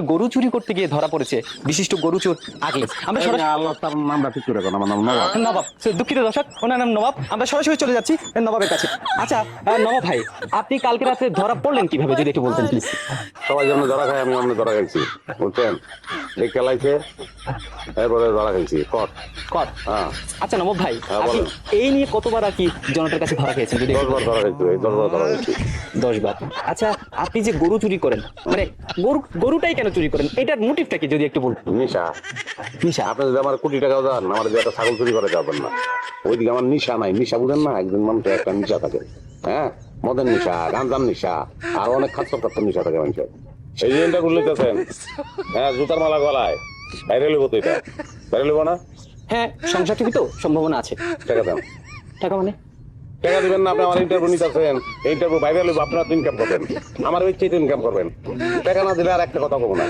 গরু চুরি করতে গিয়ে ধরা পড়েছে বিশিষ্ট গরু চোর আগে আমরা সরাসরি আল্লাহ তার নামটা ঠিক করে আমার নাম নবাব। নবাব দুঃখিত দর্শক ওনার নাম নবাব আমরা সরাসরি চলে যাচ্ছি নবাবের কাছে আচ্ছা নবাব ভাই আপনি কালকে রাতে ধরা পড়লেন কিভাবে যদি একটু বলতেন প্লিজ সবাই যেমন ধরা খায় আমি অন্য ধরা খাইছি বুঝছেন এই খেলাইছে এরপরে ধরা খাইছি কট কর হ্যাঁ আচ্ছা নবাব ভাই হ্যাঁ, আপনি বলেন। এই নিয়ে কতবার আর কি জনতার কাছে ধরা খেয়েছেন যদি 10 বার ধরা খাইছি এই 10 বার ধরা খাইছি 10 বার আচ্ছা আপনি যে গরু চুরি করেন মানে গরুটাই কেন চুরি করেন এটার মোটিভটা কি যদি একটু বলতেন নিশা নিশা আপনি যদি আমার কোটি টাকাও দেন আমার যে একটা ছাগল চুরি করে যাবেন না ওইদিকে আমার নিশা নাই নিশা বুঝেন না একজন মানুষের একটা নিশা থাকে হ্যাঁ মদের নিশা গাঞ্জার নিশা আর অনেক খাচ্ছর খাচ্ছর নিশা থাকে মানুষের সেই জিনিসটা করলেছেন হ্যাঁ জুতার মালা গলায় বাইরে লিবো তো এটা বাইরে লিবো না হ্যাঁ সংসার থেকে তো সম্ভাবনা আছে টাকা দেন টাকা মানে টাকা দিবেন না আপনি আমার ইন্টারভিউ নিতেছেন ইন্টারভিউ বাইরে লিবো আপনারা তো ইনকাম করবেন আমার ইচ্ছে ইনকাম করবেন টাকা না দিলে আর একটা কথা বলবো না